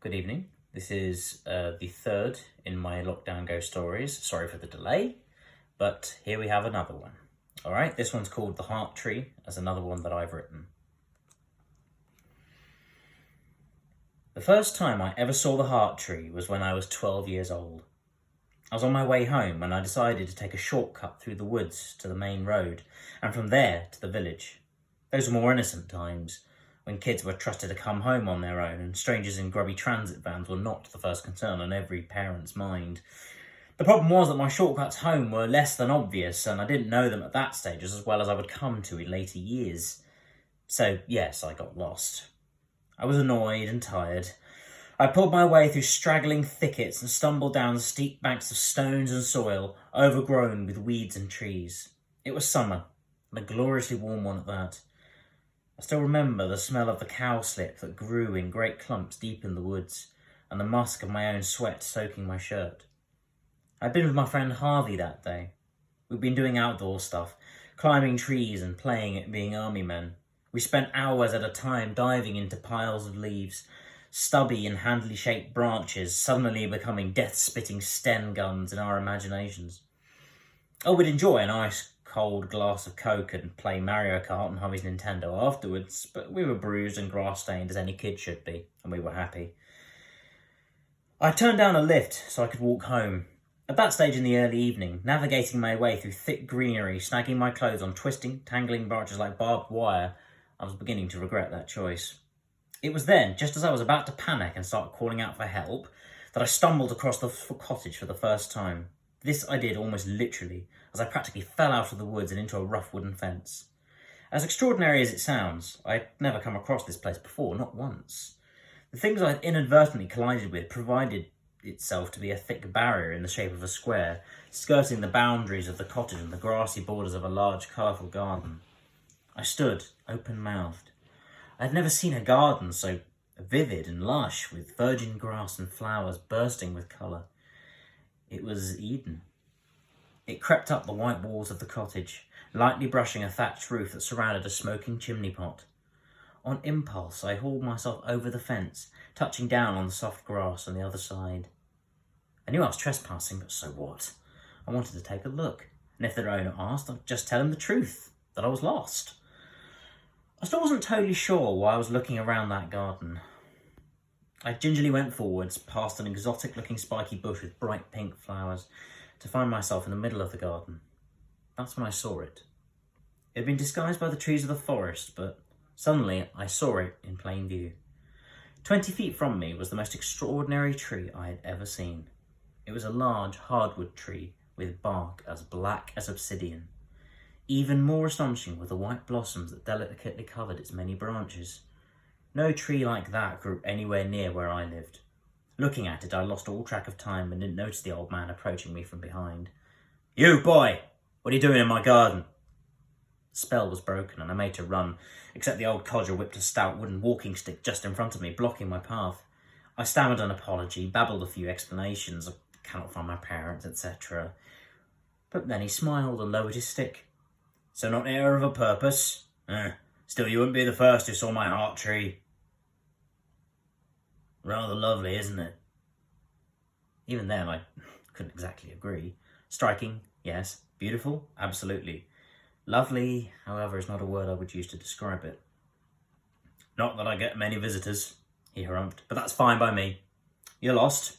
Good evening. This is the third in my Lockdown Ghost Stories. Sorry for the delay, but here we have another one. All right, this one's called The Heart Tree, as another one that I've written. The first time I ever saw the Heart Tree was when I was 12 years old. I was on my way home when I decided to take a shortcut through the woods to the main road, and from there to the village. Those were more innocent times, when kids were trusted to come home on their own and strangers in grubby transit vans were not the first concern on every parent's mind. The problem was that my shortcuts home were less than obvious, and I didn't know them at that stage as well as I would come to in later years. So yes, I got lost. I was annoyed and tired. I pulled my way through straggling thickets and stumbled down steep banks of stones and soil, overgrown with weeds and trees. It was summer, and a gloriously warm one at that. I still remember the smell of the cowslip that grew in great clumps deep in the woods, and the musk of my own sweat soaking my shirt. I'd been with my friend Harvey that day. We'd been doing outdoor stuff, climbing trees and playing at being army men. We spent hours at a time diving into piles of leaves, stubby and handily shaped branches suddenly becoming death-spitting Sten guns in our imaginations. Oh, we'd enjoy an ice-cold glass of Coke and play Mario Kart on Harvey's Nintendo afterwards, but we were bruised and grass-stained as any kid should be, and we were happy. I turned down a lift so I could walk home. At that stage in the early evening, navigating my way through thick greenery, snagging my clothes on twisting, tangling branches like barbed wire, I was beginning to regret that choice. It was then, just as I was about to panic and start calling out for help, that I stumbled across the cottage for the first time. This I did almost literally, as I practically fell out of the woods and into a rough wooden fence. As extraordinary as it sounds, I'd never come across this place before, not once. The things I had inadvertently collided with provided itself to be a thick barrier in the shape of a square, skirting the boundaries of the cottage and the grassy borders of a large, colourful garden. I stood, open-mouthed. I had never seen a garden so vivid and lush, with virgin grass and flowers bursting with colour. It was Eden. It crept up the white walls of the cottage, lightly brushing a thatched roof that surrounded a smoking chimney pot. On impulse, I hauled myself over the fence, touching down on the soft grass on the other side. I knew I was trespassing, but so what? I wanted to take a look, and if their owner asked, I'd just tell him the truth, that I was lost. I still wasn't totally sure why I was looking around that garden. I gingerly went forwards, past an exotic-looking spiky bush with bright pink flowers, to find myself in the middle of the garden. That's when I saw it. It had been disguised by the trees of the forest, but suddenly I saw it in plain view. 20 feet from me was the most extraordinary tree I had ever seen. It was a large hardwood tree with bark as black as obsidian. Even more astonishing were the white blossoms that delicately covered its many branches. No tree like that grew anywhere near where I lived. Looking at it, I lost all track of time and didn't notice the old man approaching me from behind. "You, boy! What are you doing in my garden?" The spell was broken and I made to run, except the old codger whipped a stout wooden walking stick just in front of me, blocking my path. I stammered an apology, babbled a few explanations, I cannot find my parents, etc. But then he smiled and lowered his stick. "So not here of a purpose? Still, you wouldn't be the first who saw my heart tree. Rather lovely, isn't it?" Even then, I couldn't exactly agree. Striking, yes. Beautiful, absolutely. Lovely, however, is not a word I would use to describe it. "Not that I get many visitors," he harumphed, "but that's fine by me. You're lost?"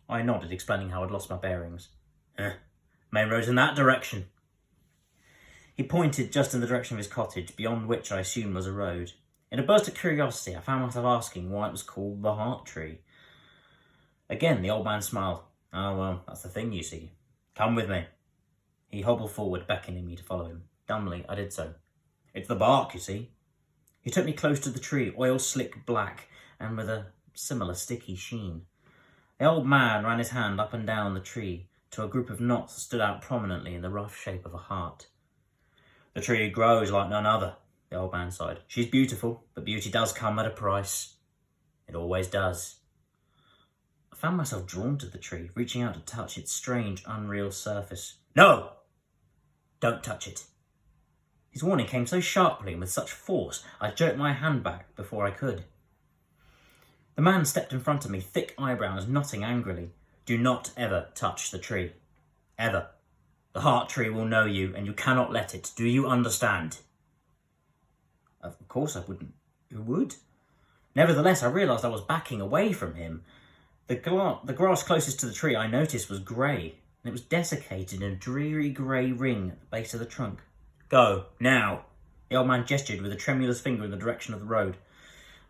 I nodded, explaining how I'd lost my bearings. "Main road's in that direction." He pointed just in the direction of his cottage, beyond which I assumed was a road. In a burst of curiosity, I found myself asking why it was called the Heart Tree. Again, the old man smiled. "Oh, well, that's the thing, you see. Come with me." He hobbled forward, beckoning me to follow him. Dumbly, I did so. "It's the bark, you see." He took me close to the tree, oil-slick black, and with a similar sticky sheen. The old man ran his hand up and down the tree to a group of knots that stood out prominently in the rough shape of a heart. "The tree grows like none other," the old man sighed. "She's beautiful, but beauty does come at a price. It always does." I found myself drawn to the tree, reaching out to touch its strange, unreal surface. "No! Don't touch it." His warning came so sharply and with such force, I jerked my hand back before I could. The man stepped in front of me, thick eyebrows knotting angrily. Do not ever touch the tree. Ever. The heart tree will know you, and you cannot let it. Do you understand? Of course I wouldn't. Who would? Nevertheless, I realised I was backing away from him. The grass closest to the tree I noticed was grey, and it was desiccated in a dreary grey ring at the base of the trunk. Go, now! The old man gestured with a tremulous finger in the direction of the road.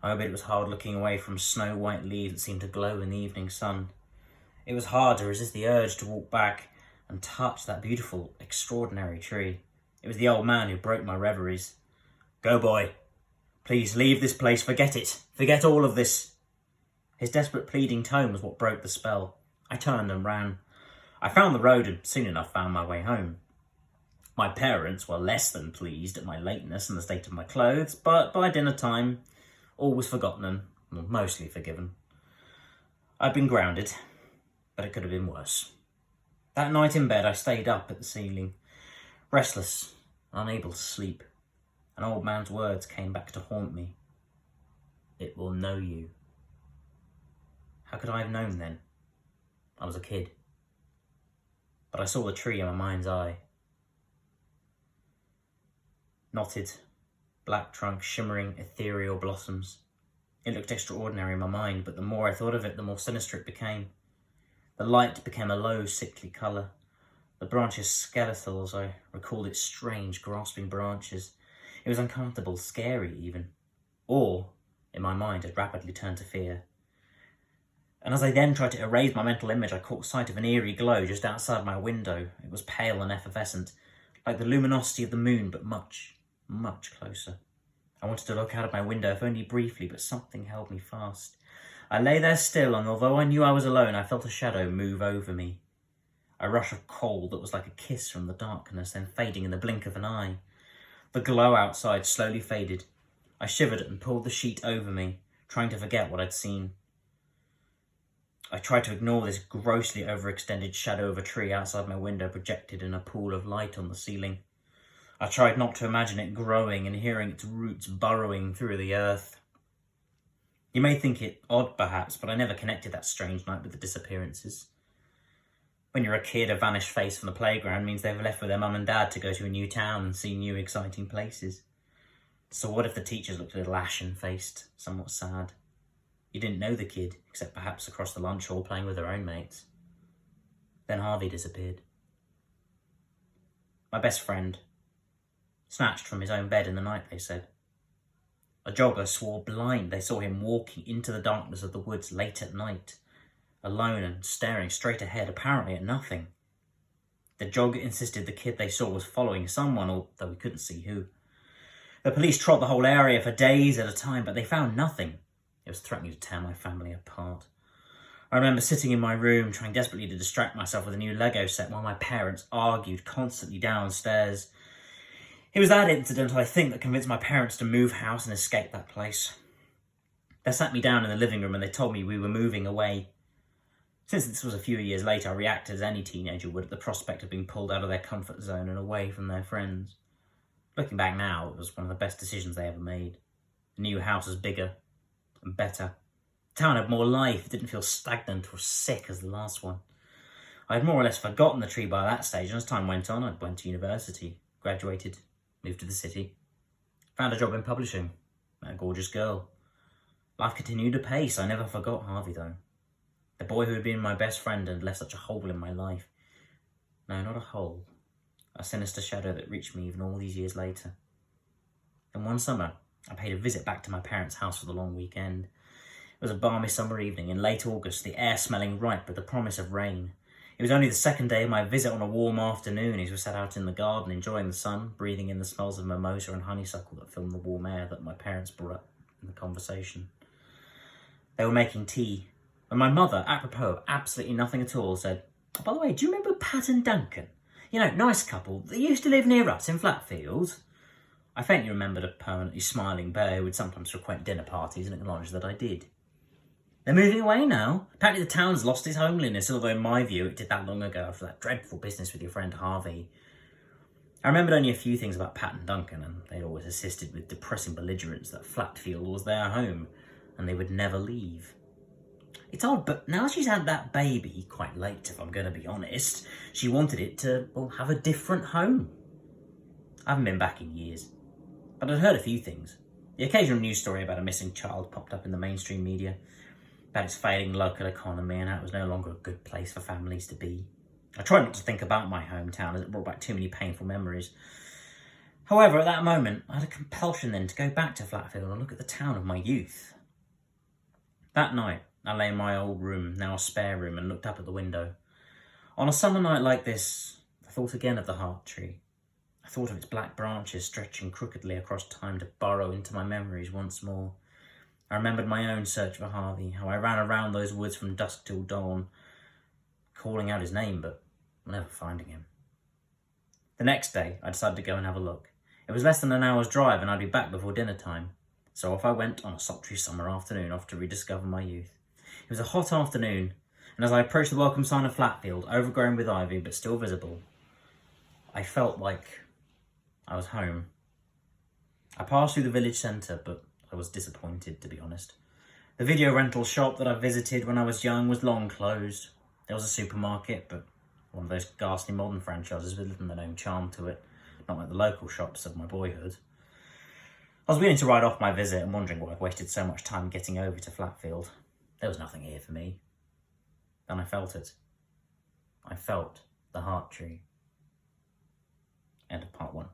I bet it was hard looking away from snow-white leaves that seemed to glow in the evening sun. It was hard to resist the urge to walk back and touch that beautiful, extraordinary tree. It was the old man who broke my reveries. Go, boy. Please, leave this place. Forget it. Forget all of this. His desperate pleading tone was what broke the spell. I turned and ran. I found the road and soon enough found my way home. My parents were less than pleased at my lateness and the state of my clothes, but by dinner time, all was forgotten and mostly forgiven. I'd been grounded, but it could have been worse. That night in bed, I stayed up at the ceiling, restless, unable to sleep. An old man's words came back to haunt me. It will know you. How could I have known then? I was a kid. But I saw the tree in my mind's eye. Knotted, black trunk, shimmering, ethereal blossoms. It looked extraordinary in my mind, but the more I thought of it, the more sinister it became. The light became a low, sickly colour. The branches skeletal as I recalled its strange, grasping branches. It was uncomfortable, scary even. Awe, in my mind, had rapidly turned to fear. And as I then tried to erase my mental image, I caught sight of an eerie glow just outside my window. It was pale and effervescent, like the luminosity of the moon, but much, much closer. I wanted to look out of my window, if only briefly, but something held me fast. I lay there still, and although I knew I was alone, I felt a shadow move over me. A rush of cold that was like a kiss from the darkness, then fading in the blink of an eye. The glow outside slowly faded. I shivered and pulled the sheet over me, trying to forget what I'd seen. I tried to ignore this grossly overextended shadow of a tree outside my window projected in a pool of light on the ceiling. I tried not to imagine it growing and hearing its roots burrowing through the earth. You may think it odd, perhaps, but I never connected that strange night with the disappearances. When you're a kid, a vanished face from the playground means they've left with their mum and dad to go to a new town and see new, exciting places. So what if the teachers looked a little ashen-faced, somewhat sad? You didn't know the kid, except perhaps across the lunch hall playing with their own mates. Then Harvey disappeared. My best friend. Snatched from his own bed in the night, they said. A jogger swore blind they saw him walking into the darkness of the woods late at night, alone and staring straight ahead, apparently at nothing. The jogger insisted the kid they saw was following someone, although we couldn't see who. The police trod the whole area for days at a time, but they found nothing. It was threatening to tear my family apart. I remember sitting in my room, trying desperately to distract myself with a new Lego set while my parents argued constantly downstairs. It was that incident, I think, that convinced my parents to move house and escape that place. They sat me down in the living room and they told me we were moving away. Since this was a few years later, I reacted as any teenager would at the prospect of being pulled out of their comfort zone and away from their friends. Looking back now, it was one of the best decisions they ever made. The new house was bigger and better. The town had more life. It didn't feel stagnant or sick as the last one. I had more or less forgotten the tree by that stage, and as time went on, I went to university, graduated, moved to the city, found a job in publishing, met a gorgeous girl. Life continued apace. I never forgot Harvey, though. The boy who had been my best friend and left such a hole in my life. No, not a hole. A sinister shadow that reached me even all these years later. Then one summer, I paid a visit back to my parents' house for the long weekend. It was a balmy summer evening in late August, the air smelling ripe with the promise of rain. It was only the second day of my visit on a warm afternoon as we sat out in the garden enjoying the sun, breathing in the smells of mimosa and honeysuckle that filled the warm air that my parents brought up in the conversation. They were making tea, when my mother, apropos of absolutely nothing at all, said, "Oh, by the way, do you remember Pat and Duncan? You know, nice couple. They used to live near us in Flatfield." I faintly remembered a permanently smiling bear who would sometimes frequent dinner parties and acknowledged that I did. "They're moving away now. Apparently the town's lost its homeliness, although in my view it did that long ago after that dreadful business with your friend Harvey." I remembered only a few things about Pat and Duncan, and they'd always insisted with depressing belligerence that Flatfield was their home, and they would never leave. It's odd, but now she's had that baby, quite late if I'm going to be honest, she wanted it to, well, have a different home. I haven't been back in years, but I'd heard a few things. The occasional news story about a missing child popped up in the mainstream media, about its failing local economy and how it was no longer a good place for families to be. I tried not to think about my hometown as it brought back too many painful memories. However, at that moment, I had a compulsion then to go back to Flatfield and look at the town of my youth. That night, I lay in my old room, now a spare room, and looked up at the window. On a summer night like this, I thought again of the heart tree. I thought of its black branches stretching crookedly across time to burrow into my memories once more. I remembered my own search for Harvey, how I ran around those woods from dusk till dawn, calling out his name, but never finding him. The next day, I decided to go and have a look. It was less than an hour's drive and I'd be back before dinner time. So off I went on a sultry summer afternoon off to rediscover my youth. It was a hot afternoon, and as I approached the welcome sign of Flatfield, overgrown with ivy but still visible, I felt like I was home. I passed through the village centre, but I was disappointed, to be honest. The video rental shop that I visited when I was young was long closed. There was a supermarket, but one of those ghastly modern franchises with little to no charm to it, not like the local shops of my boyhood. I was beginning to write off my visit and wondering why I'd wasted so much time getting over to Flatfield. There was nothing here for me. Then I felt it. I felt the heart tree. End of part 1.